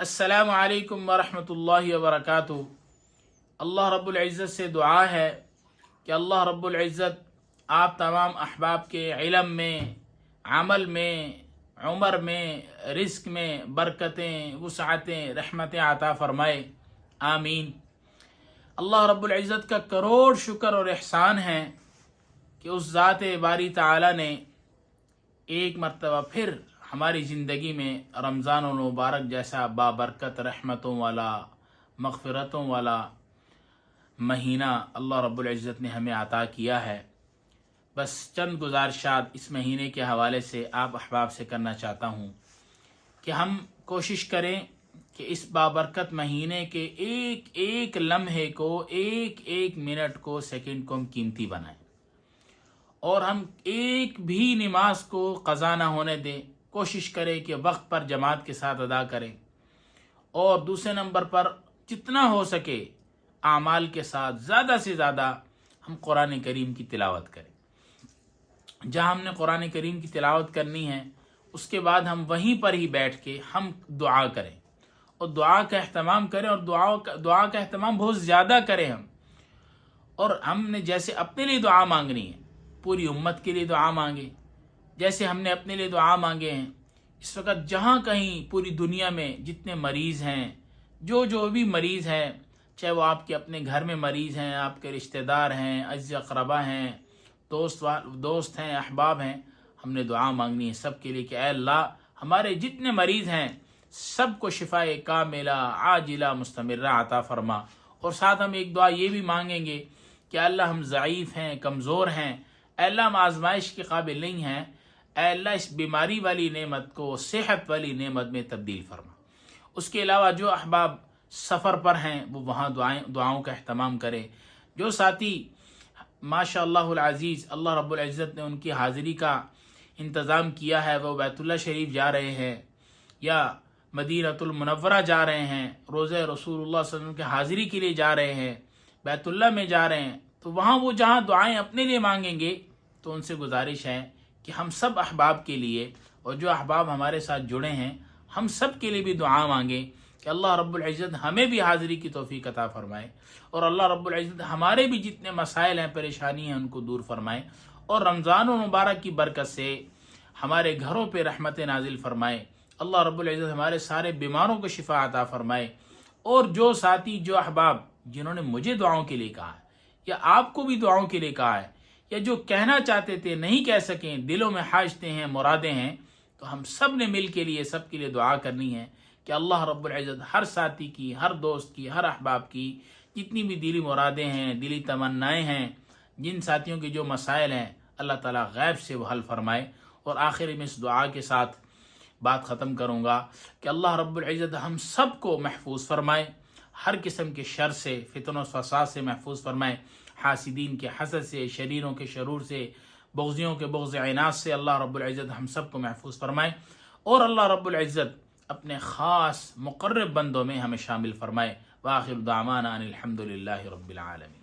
السلام علیکم ورحمۃ اللہ وبرکاتہ۔ اللہ رب العزت سے دعا ہے کہ اللہ رب العزت آپ تمام احباب کے علم میں، عمل میں، عمر میں، رزق میں برکتیں، وسعتیں، رحمتیں عطا فرمائے، آمین۔ اللہ رب العزت کا کروڑ شکر اور احسان ہے کہ اس ذات باری تعالی نے ایک مرتبہ پھر ہماری زندگی میں رمضان المبارک جیسا بابرکت رحمتوں والا، مغفرتوں والا مہینہ اللہ رب العزت نے ہمیں عطا کیا ہے۔ بس چند گزارشات اس مہینے کے حوالے سے آپ احباب سے کرنا چاہتا ہوں کہ ہم کوشش کریں کہ اس بابرکت مہینے کے ایک ایک لمحے کو، ایک ایک منٹ کو، سیکنڈ کو ہم قیمتی بنائیں، اور ہم ایک بھی نماز کو قضا نہ ہونے دیں۔ کوشش کریں کہ وقت پر جماعت کے ساتھ ادا کریں، اور دوسرے نمبر پر جتنا ہو سکے اعمال کے ساتھ زیادہ سے زیادہ ہم قرآن کریم کی تلاوت کریں۔ جہاں ہم نے قرآن کریم کی تلاوت کرنی ہے، اس کے بعد ہم وہیں پر ہی بیٹھ کے ہم دعا کریں، اور دعا کا اہتمام کریں، اور دعا کا اہتمام بہت زیادہ کریں ہم۔ اور ہم نے جیسے اپنے لیے دعا مانگنی ہے، پوری امت کے لیے دعا مانگیں، جیسے ہم نے اپنے لیے دعا مانگے ہیں۔ اس وقت جہاں کہیں پوری دنیا میں جتنے مریض ہیں، جو بھی مریض ہیں، چاہے وہ آپ کے اپنے گھر میں مریض ہیں، آپ کے رشتہ دار ہیں، عزیز اقربا ہیں، دوست ہیں، احباب ہیں، ہم نے دعا مانگنی ہے سب کے لیے کہ اے اللہ ہمارے جتنے مریض ہیں سب کو شفائے کاملہ عاجلہ مستمرہ عطا فرما۔ اور ساتھ ہم ایک دعا یہ بھی مانگیں گے کہ اللہ ہم ضعیف ہیں، کمزور ہیں، اے اللہ ہم آزمائش کے قابل نہیں ہیں، اے اللہ اس بیماری والی نعمت کو صحت والی نعمت میں تبدیل فرما۔ اس کے علاوہ جو احباب سفر پر ہیں وہ وہاں دعاؤں کا اہتمام کریں۔ جو ساتھی ماشاء اللہ العزیز اللہ رب العزت نے ان کی حاضری کا انتظام کیا ہے، وہ بیت اللہ شریف جا رہے ہیں یا مدینۃ المنورہ جا رہے ہیں، روضہ رسول اللہ صلی اللہ علیہ وسلم کی حاضری کے لیے جا رہے ہیں، بیت اللہ میں جا رہے ہیں، تو وہاں وہ جہاں دعائیں اپنے لیے مانگیں گے تو ان سے گزارش ہے کہ ہم سب احباب کے لیے، اور جو احباب ہمارے ساتھ جڑے ہیں ہم سب کے لیے بھی دعا مانگیں کہ اللہ رب العزت ہمیں بھی حاضری کی توفیق عطا فرمائے، اور اللہ رب العزت ہمارے بھی جتنے مسائل ہیں، پریشانی ہیں، ان کو دور فرمائے، اور رمضان المبارک کی برکت سے ہمارے گھروں پہ رحمت نازل فرمائے۔ اللہ رب العزت ہمارے سارے بیماروں کو شفا عطا فرمائے۔ اور جو ساتھی، جو احباب جنہوں نے مجھے دعاؤں کے لیے کہا ہے، یا آپ کو بھی دعاؤں کے لیے کہا ہے، یا جو کہنا چاہتے تھے نہیں کہہ سکیں، دلوں میں حاجتیں ہیں، مرادیں ہیں، تو ہم سب نے مل کے لیے سب کے لیے دعا کرنی ہے کہ اللہ رب العزت ہر ساتھی کی، ہر دوست کی، ہر احباب کی جتنی بھی دلی مرادیں ہیں، دلی تمنائیں ہیں، جن ساتھیوں کے جو مسائل ہیں، اللہ تعالیٰ غیب سے وہ حل فرمائے۔ اور آخر میں اس دعا کے ساتھ بات ختم کروں گا کہ اللہ رب العزت ہم سب کو محفوظ فرمائے، ہر قسم کے شر سے، فتن و فساد سے محفوظ فرمائے، حاسدین کے حسد سے، شریروں کے شرور سے، بغضیوں کے بغض عناد سے اللہ رب العزت ہم سب کو محفوظ فرمائے، اور اللہ رب العزت اپنے خاص مقرب بندوں میں ہمیں شامل فرمائے۔ وآخر دعوانا ان الحمد للہ رب العالمین۔